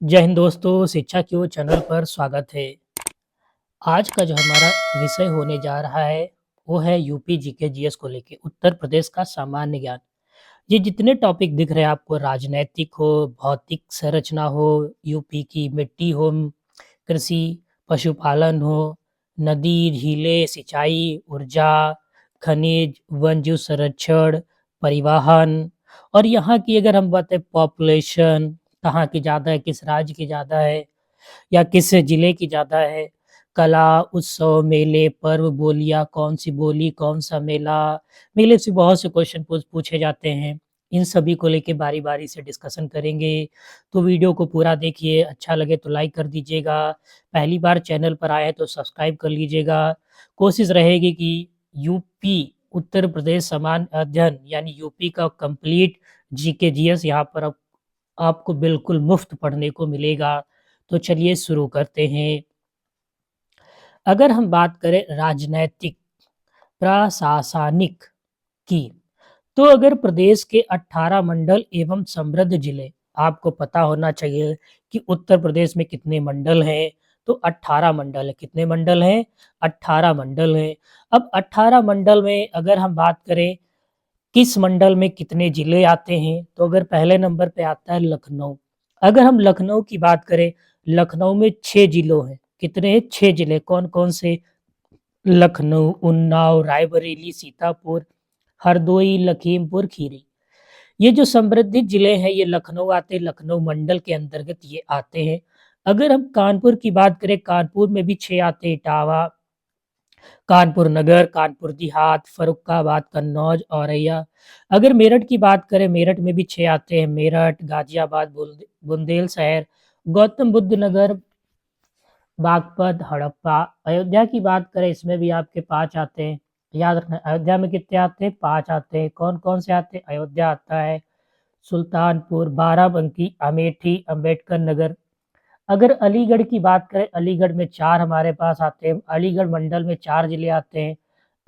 जय हिंद दोस्तों, शिक्षा की ओर चैनल पर स्वागत है। आज का जो हमारा विषय होने जा रहा है, वो है यूपी जीके जीएस को लेके उत्तर प्रदेश का सामान्य ज्ञान। ये जितने टॉपिक दिख रहे हैं आपको, राजनैतिक हो, भौतिक संरचना हो, यूपी की मिट्टी हो, कृषि, पशुपालन हो, नदी, झीलें, सिंचाई, ऊर्जा, खनिज, वन्यजीव संरक्षण, परिवहन और यहाँ की अगर हम बातें पॉपुलेशन, कहाँ की ज़्यादा है, किस राज्य की ज़्यादा है या किस जिले की ज़्यादा है, कला, उत्सव, मेले, पर्व, बोलियाँ, कौन-सी बोली, कौन-सा मेला, मेले से बहुत से क्वेश्चन पूछे जाते हैं। इन सभी को लेके बारी-बारी से डिस्कशन करेंगे। तो वीडियो को पूरा देखिए, अच्छा लगे तो लाइक कर दीजिएगा। पहली बार चैनल पर आए हैं तो सब्सक्राइब कर लीजिएगा। कोशिश रहेगी कि यूपी उत्तर प्रदेश समान अध्ययन यानी यूपी का कंप्लीट जीके जीएस यहाँ पर अब आपको बिल्कुल मुफ्त पढ़ने को मिलेगा। तो चलिए शुरू करते हैं। अगर हम बात करें राजनैतिक, प्रशासनिक की, तो अगर प्रदेश के 18 मंडल एवं समृद्ध जिले, आपको पता होना चाहिए कि उत्तर प्रदेश में कितने मंडल हैं, तो 18 मंडल है। कितने मंडल हैं? 18 मंडल हैं। अब 18 मंडल में अगर हम बात करें किस मंडल में कितने जिले आते हैं, तो अगर पहले नंबर पे आता है लखनऊ। अगर हम लखनऊ की बात करें, लखनऊ में 6 जिलों हैं। कितने हैं? 6 जिले। कौन-कौन से? लखनऊ, उन्नाव, रायबरेली, सीतापुर, हरदोई, लखीमपुर खीरी। ये जो संवृद्धित जिले हैं ये लखनऊ आते हैं, लखनऊ मंडल के अंतर्गत ये आते हैं। अगर हम कानपुर की बात करें, कानपुर में भी 6 आते हैं, इटावा, कानपुर नगर, कानपुर देहात, फर्रुखाबाद, कन्नौज, औरैया। अगर मेरठ की बात करें, मेरठ में भी 6 आते हैं, मेरठ, गाजियाबाद, बुंदेलशहर, गौतम बुद्ध नगर, बागपत, हड़प्पा। अयोध्या की बात करें, इसमें भी आपके 5 आते हैं। याद रखना, अयोध्या में कितने आते हैं? 5 आते हैं। कौन-कौन से आते हैं? अयोध्या आता है, सुल्तानपुर, बाराबंकी, अमेठी, अम्बेडकर नगर। अगर अलीगढ़ की बात करें, अलीगढ़ में 4 हमारे पास आते हैं। अलीगढ़ मंडल में 4 जिले आते हैं।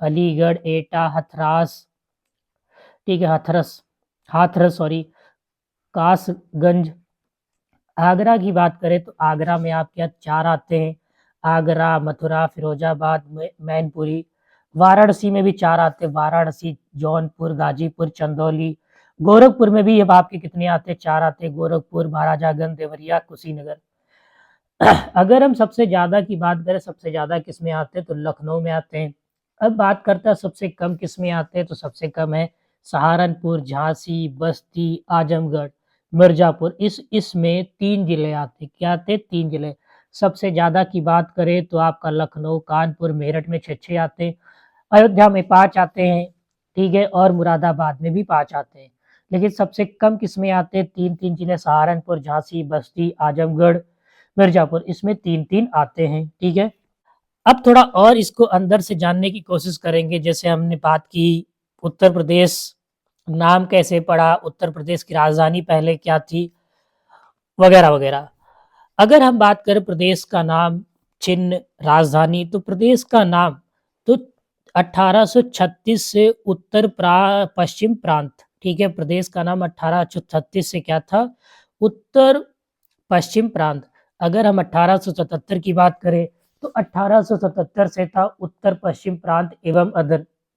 अलीगढ़, एटा, हथरास, ठीक है, हाथरस सॉरी, कासगंज। आगरा की बात करें तो आगरा में आपके यहाँ 4 आते हैं। आगरा, मथुरा, फिरोजाबाद, मैनपुरी। वाराणसी में भी 4 आते हैं। वाराणसी, जौनपुर, गाजीपुर, चंदौली। गोरखपुर में भी अब आपके कितने आते हैं? 4 आते हैं। गोरखपुर, महाराजागंज, देवरिया, कुशीनगर। अगर हम सबसे ज़्यादा की बात करें, सबसे ज़्यादा किसमें आते हैं? तो लखनऊ में आते हैं। अब बात करते हैं सबसे कम किसमें आते हैं, तो सबसे कम है सहारनपुर, झांसी, बस्ती, आजमगढ़, मिर्जापुर। इसमें 3 जिले आते हैं। क्या आते हैं? 3 जिले। सबसे ज़्यादा की बात करें तो आपका लखनऊ, कानपुर, मेरठ में 6-6 आते हैं। अयोध्या में 5 आते हैं, ठीक है, और मुरादाबाद में भी 5 आते हैं। लेकिन सबसे कम किसमें आते हैं? 3-3 जिले, सहारनपुर, झांसी, बस्ती, आजमगढ़, मिर्जापुर। इसमें 3-3 आते हैं, ठीक है। अब थोड़ा और इसको अंदर से जानने की कोशिश करेंगे। जैसे हमने बात की उत्तर प्रदेश नाम कैसे पड़ा, उत्तर प्रदेश की राजधानी पहले क्या थी, वगैरह वगैरह। अगर हम बात करें प्रदेश का नाम, चिन्ह, राजधानी, तो प्रदेश का नाम तो 1836 से पश्चिम प्रांत, ठीक है, प्रदेश का नाम 1836 से क्या था? उत्तर पश्चिम प्रांत। अगर हम 1877 की बात करें तो 1877 से था उत्तर पश्चिम प्रांत एवं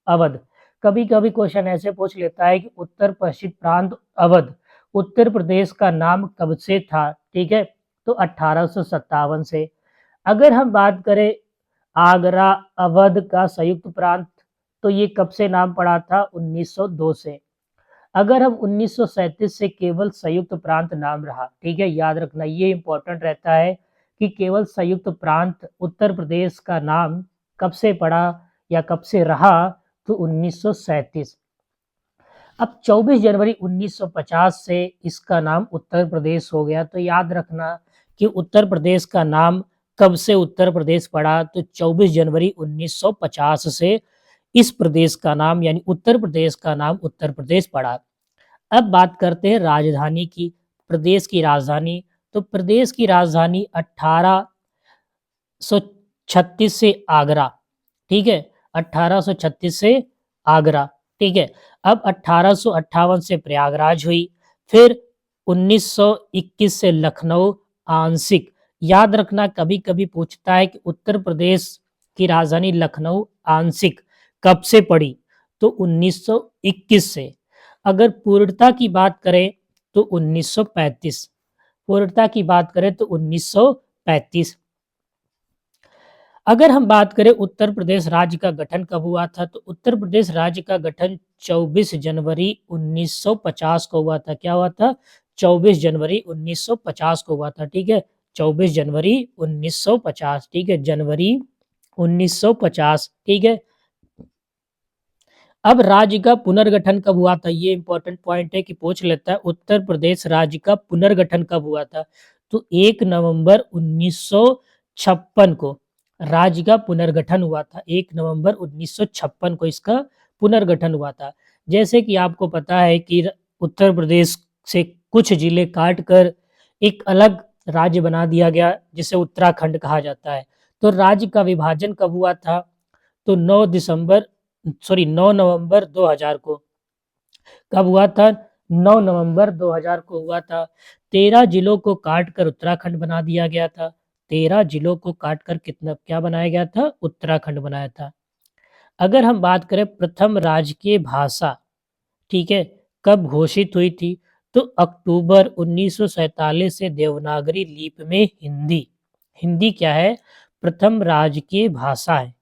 अवध। कभी-कभी क्वेश्चन ऐसे पूछ लेता है कि उत्तर पश्चिम प्रांत अवध उत्तर प्रदेश का नाम कब से था? ठीक है, तो 1857 से। अगर हम बात करें आगरा अवध का संयुक्त प्रांत, तो ये कब से नाम पड़ा था? 1902 से। अगर हम 1937 से केवल संयुक्त प्रांत नाम रहा, ठीक है, याद रखना ये इंपॉर्टेंट रहता है कि केवल संयुक्त प्रांत उत्तर प्रदेश का नाम कब से पड़ा या कब से रहा, तो 1937। अब 24 जनवरी 1950 से इसका नाम उत्तर प्रदेश हो गया। तो याद रखना कि उत्तर प्रदेश का नाम कब से उत्तर प्रदेश पड़ा, तो 24 जनवरी 1950 से इस प्रदेश का नाम यानी उत्तर प्रदेश का नाम उत्तर प्रदेश पड़ा। अब बात करते हैं राजधानी की, प्रदेश की राजधानी। तो प्रदेश की राजधानी 1836 से आगरा, ठीक है, 1836 से आगरा, ठीक है। अब 1858 से प्रयागराज हुई, फिर 1921 से लखनऊ, आंशिक। याद रखना, कभी-कभी पूछता है कि उत्तर प्रदेश की राजधानी लखनऊ आंशिक कब से पड़ी? तो 1921 से। अगर पूर्णता की बात करें तो 1935। पूर्णता की बात करें तो 1935। अगर हम बात करें उत्तर प्रदेश राज्य का गठन कब हुआ था, तो उत्तर प्रदेश राज्य का गठन 24 जनवरी 1950 को हुआ था। क्या हुआ था? 24 जनवरी 1950 को हुआ था। ठीक है, 24 जनवरी 1950। ठीक है, जनवरी 1950। ठीक है। अब राज्य का पुनर्गठन कब हुआ था? ये इंपॉर्टेंट पॉइंट है कि पूछ लेता है, उत्तर प्रदेश राज्य का पुनर्गठन कब हुआ था? तो 1 नवंबर 1956 को राज्य का पुनर्गठन हुआ था। 1 नवंबर 1956 को इसका पुनर्गठन हुआ था। जैसे कि आपको पता है कि उत्तर प्रदेश से कुछ जिले काट कर एक अलग राज्य बना दिया गया, जिसे उत्तराखंड कहा जाता है। तो राज्य का विभाजन कब हुआ था? तो 9 नवंबर 2000 को। कब हुआ था? 9 नवंबर 2000 को हुआ था। 13 जिलों को काट कर उत्तराखंड बना दिया गया था। 13 जिलों को काट कर कितना क्या बनाया गया था? उत्तराखंड बनाया था। अगर हम बात करें प्रथम राजकीय भाषा, ठीक है, कब घोषित हुई थी? तो अक्टूबर 1947 से देवनागरी लिपि में हिंदी। हिंदी क्या है? प्रथम राजकीय भाषा है।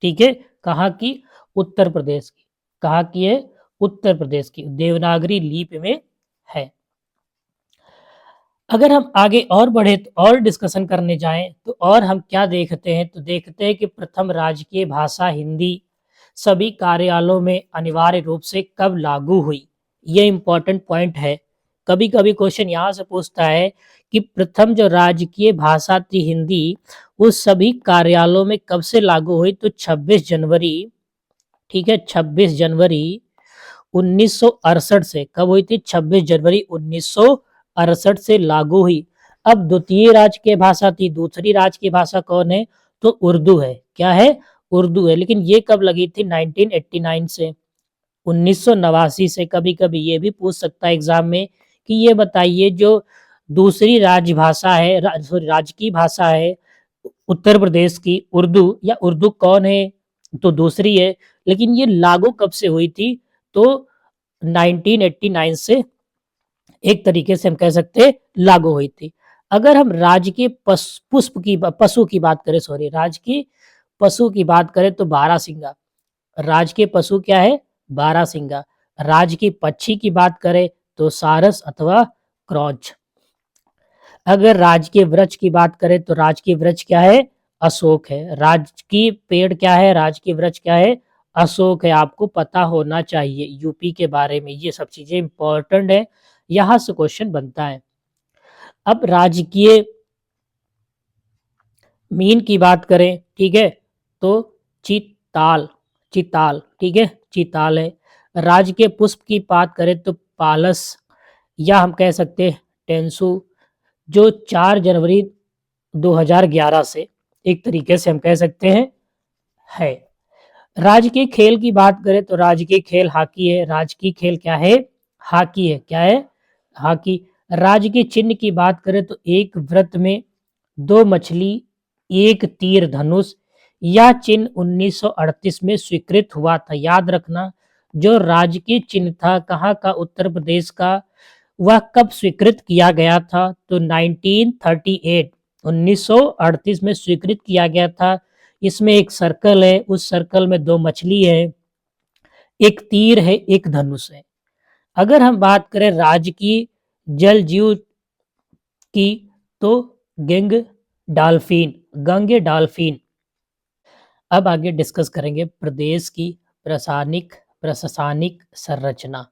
ठीक है, कहाँ की? उत्तर प्रदेश की। कहाँ की है? उत्तर प्रदेश की, देवनागरी लिपि में है। अगर हम आगे और बढ़े तो और डिस्कशन करने जाएं तो और हम क्या देखते हैं? तो देखते हैं कि प्रथम राजकीय भाषा हिंदी सभी कार्यालयों में अनिवार्य रूप से कब लागू हुई? ये इंपॉर्टेंट पॉइंट है। कभी कभी क्वेश्चन यहाँ से पूछता है कि प्रथम जो राजकीय भाषा थी हिंदी, वो सभी कार्यालयों में कब से लागू हुई? तो 26 जनवरी। ठीक है, 26 जनवरी 1968 से। कब हुई थी? 26 जनवरी 1968 से लागू हुई। अब द्वितीय राजकीय भाषा थी, दूसरी राजकीय भाषा कौन है? तो उर्दू है। क्या है? उर्दू है। लेकिन ये कब लगी थी? 1989 से, 1989 से। कभी कभी ये भी पूछ सकता है एग्जाम में कि ये बताइए, जो दूसरी राजभाषा है, सॉरी राजकीय भाषा है उत्तर प्रदेश की, उर्दू, या उर्दू कौन है? तो दूसरी है। लेकिन ये लागू कब से हुई थी? तो 1989 से एक तरीके से हम कह सकते हैं लागू हुई थी। अगर हम राजकीय पशु की बात करें, सॉरी राजकीय पशु की बात करें तो बारहसिंगा। राजकीय पशु क्या है? बारहसिंगा। राजकीय पक्षी की बात करें तो सारस अथवा क्रॉच। अगर राजकीय वृक्ष की बात करें तो राजकीय वृक्ष क्या है? अशोक है। राजकीय पेड़ क्या है? राजकीय वृक्ष क्या है? अशोक है। आपको पता होना चाहिए यूपी के बारे में, ये सब चीजें इंपॉर्टेंट है, यहां से क्वेश्चन बनता है। अब राजकीय मीन की बात करें, ठीक है, तो चिताल। चिताल, ठीक है, चिताल है। राजकीय पुष्प की बात करें तो पालस, या हम कह सकते हैं टेंसु, जो 4 जनवरी 2011 से एक तरीके से हम कह सकते हैं है। राजकीय खेल की बात करें तो राजकीय खेल हॉकी है। राजकीय खेल क्या है? हॉकी है। क्या है? हॉकी। राजकीय चिन्ह की बात करें तो एक वृत्त में 2 मछली, एक तीर धनुष। यह चिन्ह 1938 में स्वीकृत हुआ था। याद रखना, जो राजकीय चिन्ह था कहाँ का? उत्तर प्रदेश का। वह कब स्वीकृत किया गया था? तो 1938, 1938 में स्वीकृत किया गया था। इसमें एक सर्कल है, उस सर्कल में 2 मछली है, एक तीर है, एक धनुष है। अगर हम बात करें राजकीय जल जीव की, तो गंग डॉल्फिन, गंगे डॉल्फिन। अब आगे डिस्कस करेंगे प्रदेश की प्रशासनिक संरचना।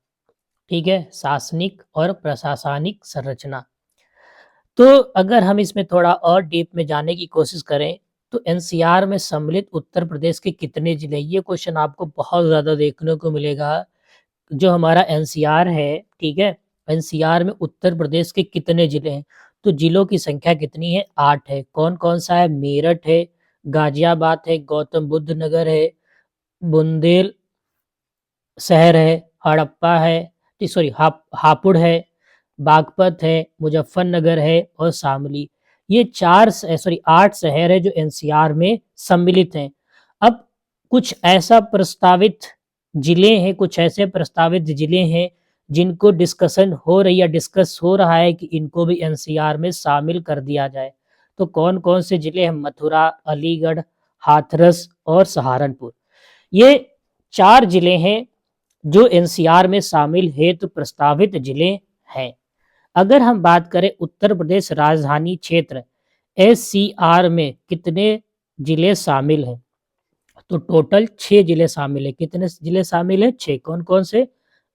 ठीक है, शासनिक और प्रशासनिक संरचना। तो अगर हम इसमें थोड़ा और डीप में जाने की कोशिश करें तो एनसीआर में सम्मिलित उत्तर प्रदेश के कितने जिले? ये क्वेश्चन आपको बहुत ज़्यादा देखने को मिलेगा। जो हमारा एनसीआर है, ठीक है, एनसीआर में उत्तर प्रदेश के कितने जिले हैं? तो जिलों की संख्या कितनी है? 8 है। कौन कौन सा है? मेरठ है, गाजियाबाद है, गौतम बुद्ध नगर है, बुंदेल शहर है, हड़प्पा है, सॉरी हापुड़ है, बागपत है, मुजफ्फरनगर है और शामली। ये 8 शहर है जो एनसीआर में सम्मिलित हैं। अब कुछ ऐसा प्रस्तावित जिले हैं, कुछ ऐसे प्रस्तावित जिले हैं जिनको डिस्कशन हो रही है, डिस्कस हो रहा है कि इनको भी एनसीआर में शामिल कर दिया जाए। तो कौन-कौन से जिले हैं? मथुरा, अलीगढ़, हाथरस और सहारनपुर। ये 4 जिले हैं जो एनसीआर में शामिल हेतु प्रस्तावित जिले हैं। अगर हम बात करें उत्तर प्रदेश राजधानी क्षेत्र एससीआर में कितने जिले शामिल हैं? तो टोटल 6 जिले शामिल हैं। कितने जिले शामिल हैं? 6। कौन-कौन से?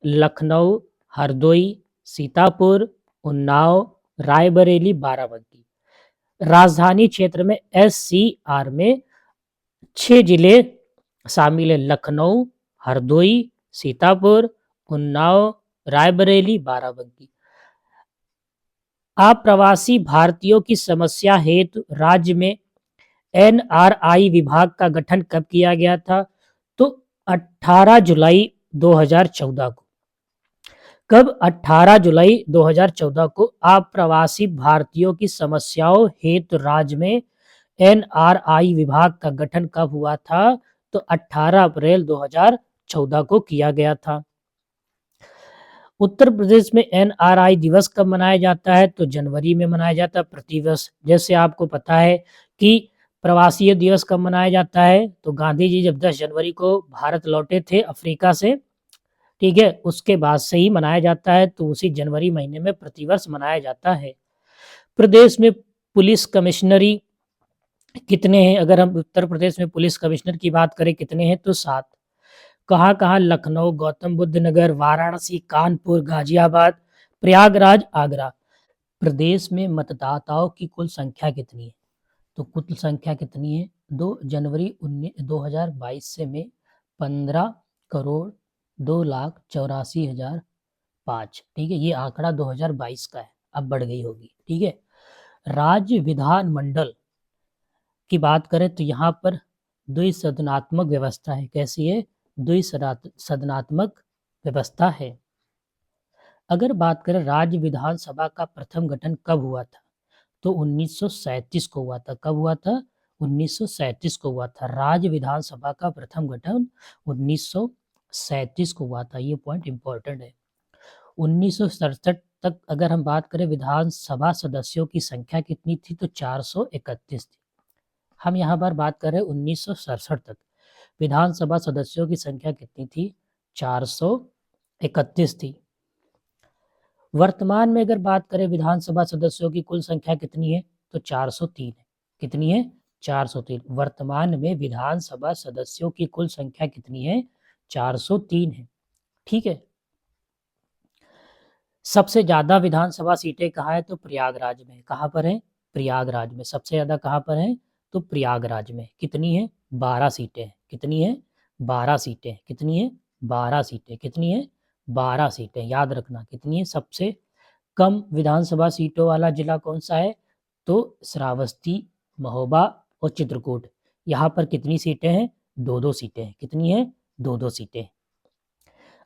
लखनऊ, हरदोई, सीतापुर, उन्नाव, रायबरेली, बाराबंकी। राजधानी क्षेत्र में एससीआर में 6 जिले शामिल हैं। लखनऊ, हरदोई, सीतापुर, उन्नाव, रायबरेली, बाराबंकी। अप्रवासी भारतीयों की समस्या हेतु राज्य में एनआरआई विभाग का गठन कब किया गया था? तो 18 जुलाई 2014 को। कब? 18 जुलाई 2014 को अप्रवासी भारतीयों की समस्याओं हेतु राज्य में एनआरआई विभाग का गठन कब हुआ था? तो 18 अप्रैल 2014 को किया गया था। उत्तर प्रदेश में एनआरआई दिवस कब मनाया जाता है? तो जनवरी में मनाया जाता है प्रतिवर्ष। जैसे आपको पता है कि प्रवासी दिवस कब मनाया जाता है? तो गांधी जी जब 10 जनवरी को भारत लौटे थे अफ्रीका से, ठीक है, उसके बाद से ही मनाया जाता है, तो उसी जनवरी महीने में प्रतिवर्ष मनाया जाता है। प्रदेश में पुलिस कमिश्नरी कितने हैं? अगर हम उत्तर प्रदेश में पुलिस कमिश्नर की बात करें कितने हैं? तो 7। कहाँ-कहाँ? लखनऊ, गौतम बुद्ध नगर, वाराणसी, कानपुर, गाजियाबाद, प्रयागराज, आगरा। प्रदेश में मतदाताओं की कुल संख्या कितनी है? तो कुल संख्या कितनी है? 2 जनवरी 2022 से में 15 करोड़ 2,84,005। ठीक है, ये आंकड़ा 2022 का है, अब बढ़ गई होगी। ठीक है, राज्य विधानमंडल की बात करें तो यहाँ पर द्विसदनात्मक व्यवस्था है। कैसी है? द्विसदनात्मक व्यवस्था है। अगर बात करें राज्य विधानसभा का प्रथम गठन कब हुआ था? तो 1937 को हुआ था। कब हुआ था? 1937 को हुआ था। राज्य विधानसभा का प्रथम गठन 1937 को हुआ था। ये पॉइंट इंपॉर्टेंट है। 1967 तक अगर हम बात करें विधानसभा सदस्यों की संख्या कितनी थी? तो 431 थी। हम यहाँ पर बात कर रहे हैं 1967 तक विधानसभा सदस्यों की संख्या कितनी थी? 431 थी। वर्तमान में अगर बात करें विधानसभा सदस्यों की कुल संख्या कितनी है? तो 403 है। कितनी है? 403। वर्तमान में विधानसभा सदस्यों की कुल संख्या कितनी है? 403 है। ठीक है, सबसे ज्यादा विधानसभा सीटें कहाँ है? तो प्रयागराज में। कहाँ पर है? प्रयागराज में। सबसे ज्यादा कहाँ पर है? तो प्रयागराज में। कितनी है? 12 सीटें हैं। कितनी है? 12 सीटें। कितनी है? 12 सीटें। कितनी है? 12 सीटें। याद रखना कितनी है। सबसे कम विधानसभा सीटों वाला जिला कौन सा है? तो श्रावस्ती, महोबा और चित्रकूट। यहाँ पर कितनी सीटें हैं? 2-2 सीटें हैं। कितनी है? 2-2 सीटें।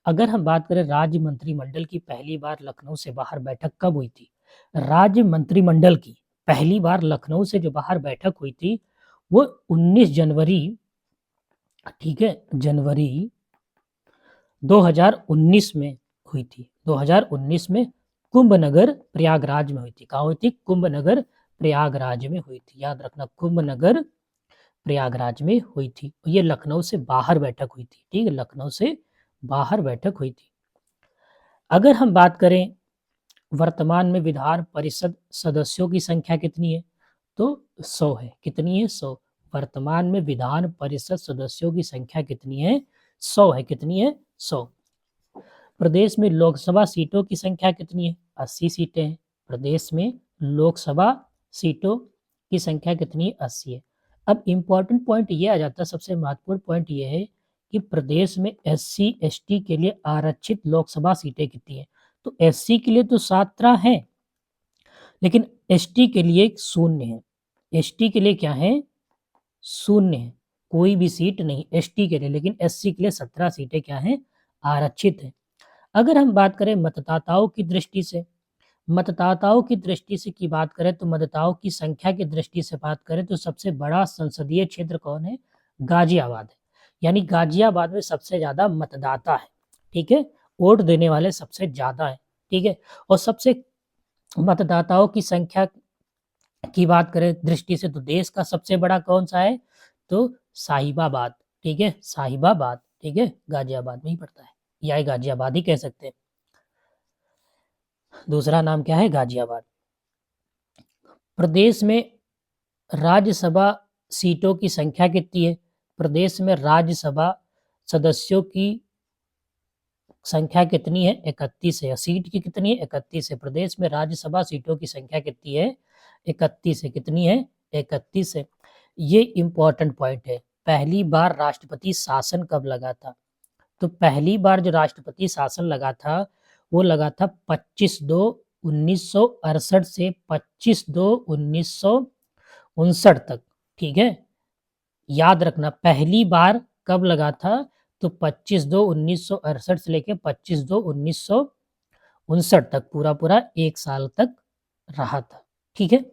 अगर हम बात करें राज्य मंत्रिमंडल की पहली बार लखनऊ से बाहर बैठक कब हुई थी? राज्य मंत्रिमंडल की पहली बार लखनऊ से जो बाहर बैठक हुई थी वो 19 जनवरी, ठीक है, जनवरी 2019 में हुई थी। 2019 में कुंभनगर प्रयागराज में हुई थी। कहाँ हुई थी? कुंभनगर प्रयागराज में हुई थी। याद रखना कुंभनगर प्रयागराज में हुई थी। ये लखनऊ से बाहर बैठक हुई थी। ठीक है, लखनऊ से बाहर बैठक हुई थी। अगर हम बात करें वर्तमान में विधान परिषद सदस्यों की संख्या कितनी है? तो 100 है। कितनी है? 100। वर्तमान में विधान परिषद सदस्यों की संख्या कितनी है? 100 है। कितनी है? 100। प्रदेश में लोकसभा सीटों की संख्या कितनी है? 80 सीटें हैं। प्रदेश में लोकसभा सीटों की संख्या कितनी है? 80 है। अब इम्पोर्टेंट पॉइंट ये आ जाता है, सबसे महत्वपूर्ण पॉइंट ये है कि प्रदेश में एससी एसटी के लिए आरक्षित लोकसभा सीटें कितनी है? तो एससी के लिए तो 17 है, लेकिन एसटी के लिए 0 है। एसटी के लिए क्या है? 0 है। कोई भी सीट नहीं एसटी के लिए, लेकिन एससी के लिए 17 सीटें क्या हैं? आरक्षित है। अगर हम बात करें मतदाताओं की दृष्टि से मतदाताओं की दृष्टि से की बात करें तो मतदाताओं की संख्या की दृष्टि से बात करें तो सबसे बड़ा संसदीय क्षेत्र कौन है? गाजियाबाद है। यानी गाजियाबाद में सबसे ज़्यादा मतदाता है, ठीक है? वोट देने वाले सबसे ज़्यादा हैं, ठीक है? और सबसे मतदाताओं की संख्या की बात करें दृष्टि से तो देश का सबसे बड़ा कौन-सा है? तो साहिबाबाद, ठीक है? साहिबाबाद, ठीक है? गाजियाबाद में ही पड़ता है, या गाजियाबाद ही कह सकते हैं। दूसरा नाम क्या है? गाजियाबाद। प्रदेश में राज्यसभा सीटों की संख्या कितनी है? प्रदेश में राज्यसभा सदस्यों की संख्या कितनी है? 31 है। सीट की कितनी है? 31 है। प्रदेश में राज्यसभा सीटों की संख्या कितनी है? 31 है। कितनी है? 31 है। ये इम्पोर्टेंट पॉइंट है। पहली बार राष्ट्रपति शासन कब लगा था? तो पहली बार जो राष्ट्रपति शासन लगा था, वो लगा था 25/2/1968 से 25/2/1959 तक, ठीक है? याद रखना पहली बार कब लगा था? तो 25/2/1968 से लेके 25/2/1959 तक पूरा-पूरा 1 साल तक रहा था, ठीक है?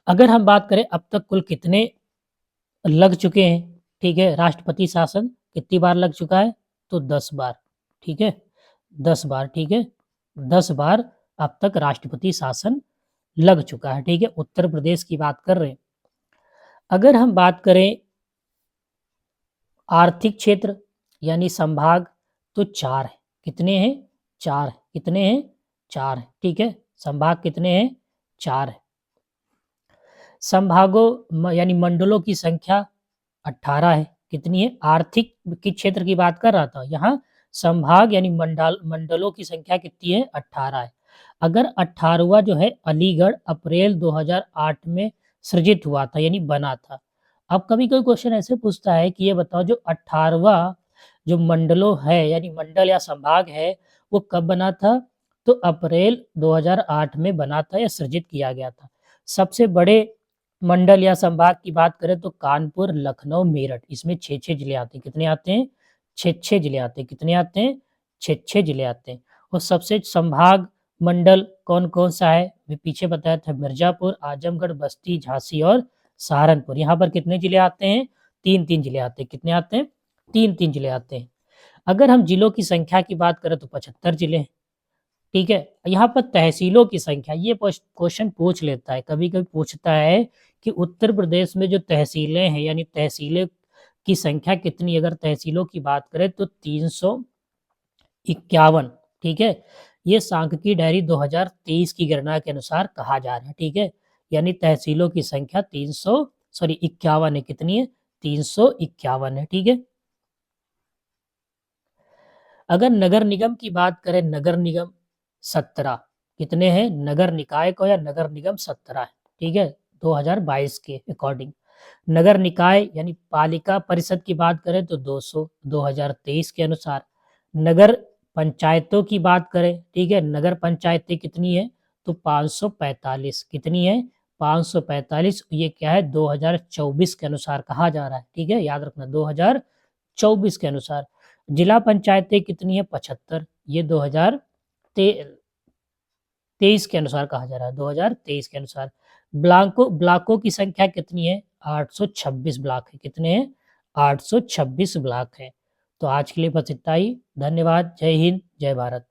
अगर हम बात करें अब तक कुल कितने लग चुके हैं, ठीक है? राष्ट्रपति शासन कितनी बार लग चुका है? तो 10 बार, ठीक है? 10 बार, ठीक है? 10 बार अब तक राष्ट्रपति शासन लग चुका है, ठीक है? उत्तर प्रदेश की बात कर रहे हैं। अगर हम बात करें आर्थिक क्षेत्र यानी संभाग तो 4 है। कितने हैं? 4 है। कितने हैं? 4 है, ठीक है? संभाग कितने हैं? 4 है। संभागों यानी मंडलों की संख्या 18 है। कितनी है? आर्थिक की क्षेत्र की बात कर रहा था। यहाँ संभाग यानी मंडलों की संख्या कितनी है? 18 है। अगर 18वां जो है अलीगढ़ अप्रैल 2008 में सृजित हुआ था यानी बना था। अब कभी-कभी क्वेश्चन ऐसे पूछता है कि ये बताओ जो 18वां जो मंडलों है यानी मंडल या संभाग है, वो कब बना था? तो अप्रैल 2008 में बना था या सृजित किया गया था। सबसे बड़े मंडल या संभाग की बात करें तो कानपुर, लखनऊ, मेरठ इसमें 6-6 जिले आते हैं। कितने आते हैं? 6-6 जिले आते हैं। कितने आते हैं? 6-6 जिले आते हैं। और सबसे संभाग मंडल कौन-कौन सा है? अभी पीछे बताया था मिर्ज़ापुर, आजमगढ़, बस्ती, झांसी और सहारनपुर। यहाँ पर कितने जिले आते हैं? 3-3 जिले आते हैं। कितने आते हैं? 3-3 जिले आते हैं। अगर हम जिलों की संख्या की बात करें तो 75 जिले हैं। ठीक है? यहाँ पर तहसीलों की संख्या ये क्वेश्चन पूछ लेता है, कभी-कभी पूछता है कि उत्तर प्रदेश में जो तहसीलें हैं यानी तहसीलें की संख्या कितनी है? अगर तहसीलों की बात करें तो 351, ठीक है? ये सांख्यिकी डायरी 2023 की गणना के अनुसार कहा जा रहा है, ठीक है? यानी तहसीलों की संख्या 51 है। कितनी है? 351 है, ठीक है? अगर नगर निगम की बात करें, नगर निगम 17 कितने हैं? नगर निकाय को या नगर निगम 17 है, ठीक है? 2022 के अकॉर्डिंग। नगर निकाय यानी पालिका परिषद की बात करें तो 200 2023 के अनुसार। नगर पंचायतों की बात करें, ठीक है? नगर पंचायतें कितनी है? तो 545 कितनी है? 545 ये क्या है? 2024 के अनुसार कहा जा रहा है, ठीक है? याद रखना 2024 के अनुसार। जिला पंचायतें कितनी है? 75 ये 2023 के अनुसार कहा जा रहा है, 2023 के अनुसार। ब्लॉकों की संख्या कितनी है? 826 ब्लॉक है। कितने हैं? 826 ब्लॉक हैं। तो आज के लिए बस इतना ही। धन्यवाद। जय हिंद, जय भारत।